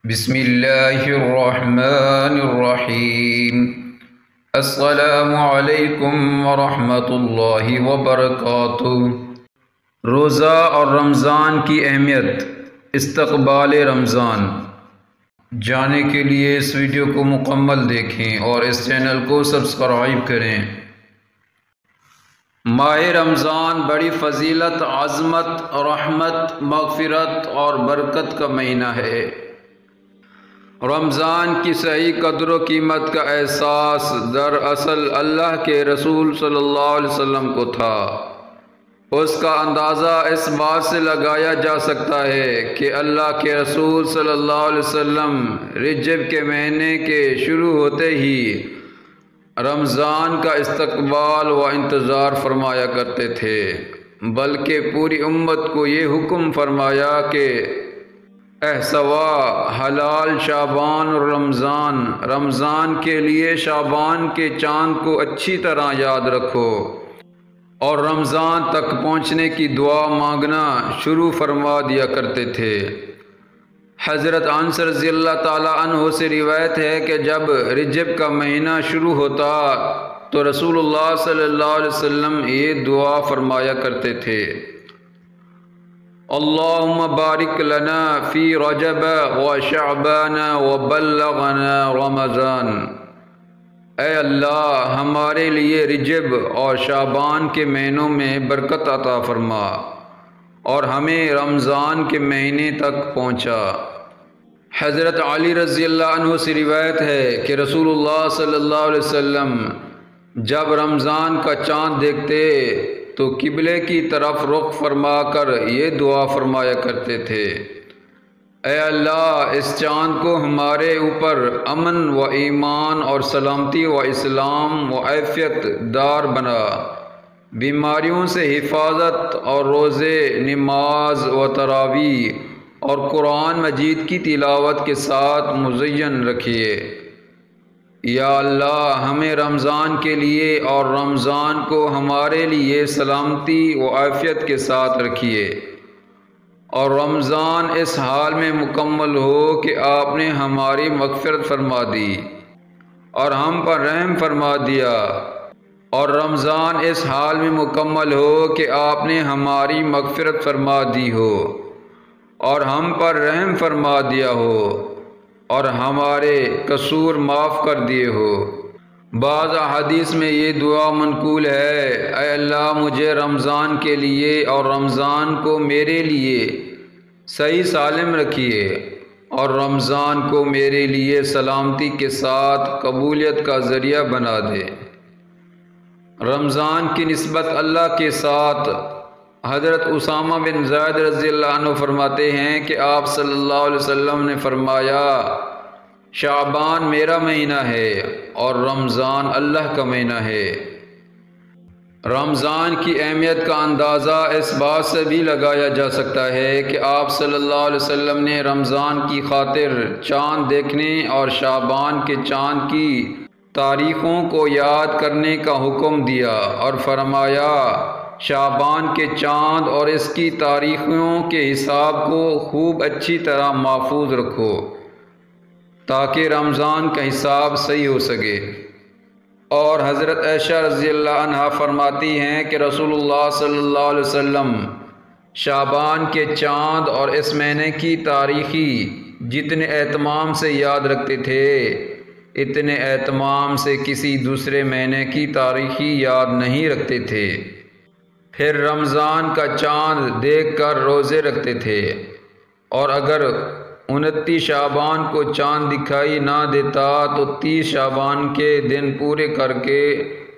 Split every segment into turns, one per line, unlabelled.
بسم اللہ الرحمن الرحیم۔ السلام علیکم ورحمۃ اللہ وبرکاتہ۔ روزہ اور رمضان کی اہمیت، استقبال رمضان جاننے کے لیے اس ویڈیو کو مکمل دیکھیں اور اس چینل کو سبسکرائب کریں۔ ماہ رمضان بڑی فضیلت، عظمت، رحمت، مغفرت اور برکت کا مہینہ ہے۔ رمضان کی صحیح قدر و قیمت کا احساس دراصل اللہ کے رسول صلی اللہ علیہ وسلم کو تھا۔ اس کا اندازہ اس بات سے لگایا جا سکتا ہے کہ اللہ کے رسول صلی اللہ علیہ وسلم رجب کے مہینے کے شروع ہوتے ہی رمضان کا استقبال و انتظار فرمایا کرتے تھے، بلکہ پوری امت کو یہ حکم فرمایا کہ سوا حلال شعبان اور رمضان کے لیے شعبان کے چاند کو اچھی طرح یاد رکھو اور رمضان تک پہنچنے کی دعا مانگنا شروع فرما دیا کرتے تھے۔ حضرت انس رضی اللہ تعالی عنہ سے روایت ہے کہ جب رجب کا مہینہ شروع ہوتا تو رسول اللہ صلی اللہ علیہ وسلم یہ دعا فرمایا کرتے تھے: اللہم بارک لنا فی رجب و شعبان و بلغنا رمضان۔ اے اللہ، ہمارے لیے رجب اور شعبان کے مہینوں میں برکت عطا فرما اور ہمیں رمضان کے مہینے تک پہنچا۔ حضرت علی رضی اللہ عنہ سے روایت ہے کہ رسول اللہ صلی اللہ علیہ وسلم جب رمضان کا چاند دیکھتے تو قبلے کی طرف رخ فرما کر یہ دعا فرمایا کرتے تھے: اے اللہ، اس چاند کو ہمارے اوپر امن و ایمان اور سلامتی و اسلام و عافیت دار بنا، بیماریوں سے حفاظت اور روزے، نماز و تراویح اور قرآن مجید کی تلاوت کے ساتھ مزین رکھیے۔ یا اللہ، ہمیں رمضان کے لیے اور رمضان کو ہمارے لیے سلامتی و عافیت کے ساتھ رکھیے، اور رمضان اس حال میں مکمل ہو کہ آپ نے ہماری مغفرت فرما دی اور ہم پر رحم فرما دیا، اور رمضان اس حال میں مکمل ہو کہ آپ نے ہماری مغفرت فرما دی ہو اور ہم پر رحم فرما دیا ہو اور ہمارے قصور معاف کر دیے ہو۔ بعض احادیث میں یہ دعا منقول ہے: اے اللہ، مجھے رمضان کے لیے اور رمضان کو میرے لیے صحیح سالم رکھیے اور رمضان کو میرے لیے سلامتی کے ساتھ قبولیت کا ذریعہ بنا دے۔ رمضان کی نسبت اللہ کے ساتھ حضرت اسامہ بن زید رضی اللہ عنہ فرماتے ہیں کہ آپ صلی اللہ علیہ وسلم نے فرمایا: شعبان میرا مہینہ ہے اور رمضان اللہ کا مہینہ ہے۔ رمضان کی اہمیت کا اندازہ اس بات سے بھی لگایا جا سکتا ہے کہ آپ صلی اللہ علیہ وسلم نے رمضان کی خاطر چاند دیکھنے اور شعبان کے چاند کی تاریخوں کو یاد کرنے کا حکم دیا اور فرمایا: شعبان کے چاند اور اس کی تاریخوں کے حساب کو خوب اچھی طرح محفوظ رکھو تاکہ رمضان کا حساب صحیح ہو سکے۔ اور حضرت عائشہ رضی اللہ عنہا فرماتی ہیں کہ رسول اللہ صلی اللہ علیہ وسلم شعبان کے چاند اور اس مہینے کی تاریخی جتنے اہتمام سے یاد رکھتے تھے، اتنے اہتمام سے کسی دوسرے مہینے کی تاریخی یاد نہیں رکھتے تھے۔ پھر رمضان کا چاند دیکھ کر روزے رکھتے تھے، اور اگر 29 شعبان کو چاند دکھائی نہ دیتا تو 30 شعبان کے دن پورے کر کے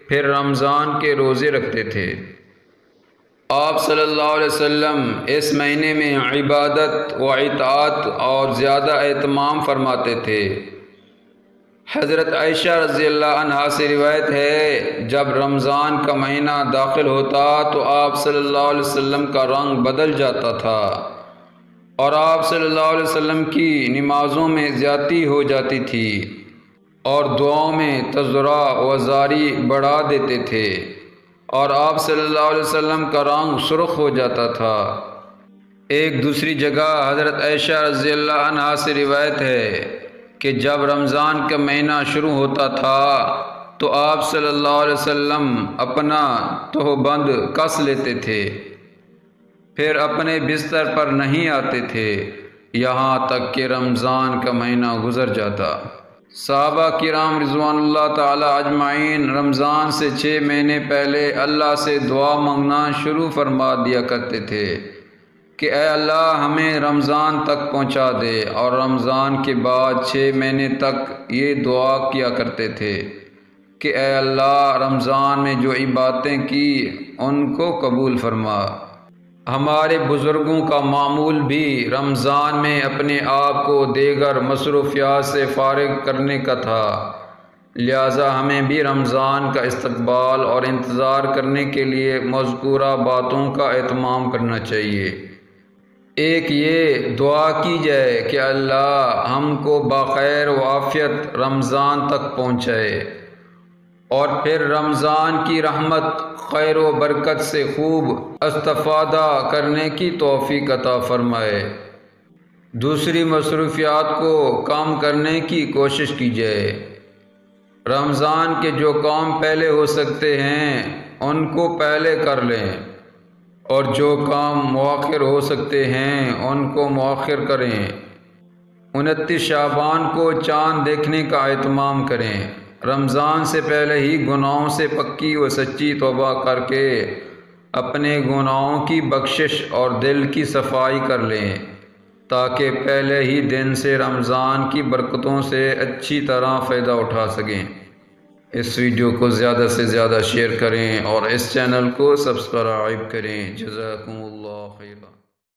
پھر رمضان کے روزے رکھتے تھے۔ آپ صلی اللہ علیہ وسلم اس مہینے میں عبادت و اطاعت اور زیادہ اہتمام فرماتے تھے۔ حضرت عائشہ رضی اللہ عنہا سے روایت ہے جب رمضان کا مہینہ داخل ہوتا تو آپ صلی اللہ علیہ وسلم کا رنگ بدل جاتا تھا اور آپ صلی اللہ علیہ وسلم کی نمازوں میں زیادتی ہو جاتی تھی اور دعاؤں میں تضرع و زاری بڑھا دیتے تھے، اور آپ صلی اللہ علیہ وسلم کا رنگ سرخ ہو جاتا تھا۔ ایک دوسری جگہ حضرت عائشہ رضی اللہ عنہا سے روایت ہے کہ جب رمضان کا مہینہ شروع ہوتا تھا تو آپ صلی اللہ علیہ وسلم اپنا تہبند کس لیتے تھے، پھر اپنے بستر پر نہیں آتے تھے یہاں تک کہ رمضان کا مہینہ گزر جاتا۔ صحابہ کرام رضوان اللہ تعالی اجمعین رمضان سے 6 مہینے پہلے اللہ سے دعا مانگنا شروع فرما دیا کرتے تھے کہ اے اللہ ہمیں رمضان تک پہنچا دے، اور رمضان کے بعد 6 مہینے تک یہ دعا کیا کرتے تھے کہ اے اللہ رمضان میں جو عبادتیں کی ان کو قبول فرما۔ ہمارے بزرگوں کا معمول بھی رمضان میں اپنے آپ کو دیگر مصروفیات سے فارغ کرنے کا تھا، لہٰذا ہمیں بھی رمضان کا استقبال اور انتظار کرنے کے لیے مذکورہ باتوں کا اہتمام کرنا چاہیے۔ ایک یہ دعا کی جائے کہ اللہ ہم کو بخیر و عافیت رمضان تک پہنچائے، اور پھر رمضان کی رحمت خیر و برکت سے خوب استفادہ کرنے کی توفیق عطا فرمائے۔ دوسری مصروفیات کو کام کرنے کی کوشش کی جائے۔ رمضان کے جو کام پہلے ہو سکتے ہیں ان کو پہلے کر لیں، اور جو کام مؤخر ہو سکتے ہیں ان کو مؤخر کریں۔ 29 شعبان کو چاند دیکھنے کا اہتمام کریں۔ رمضان سے پہلے ہی گناہوں سے پکی و سچی توبہ کر کے اپنے گناہوں کی بخشش اور دل کی صفائی کر لیں، تاکہ پہلے ہی دن سے رمضان کی برکتوں سے اچھی طرح فائدہ اٹھا سکیں۔ اس ویڈیو کو زیادہ سے زیادہ شیئر کریں اور اس چینل کو سبسکرائب کریں۔ جزاکم اللہ۔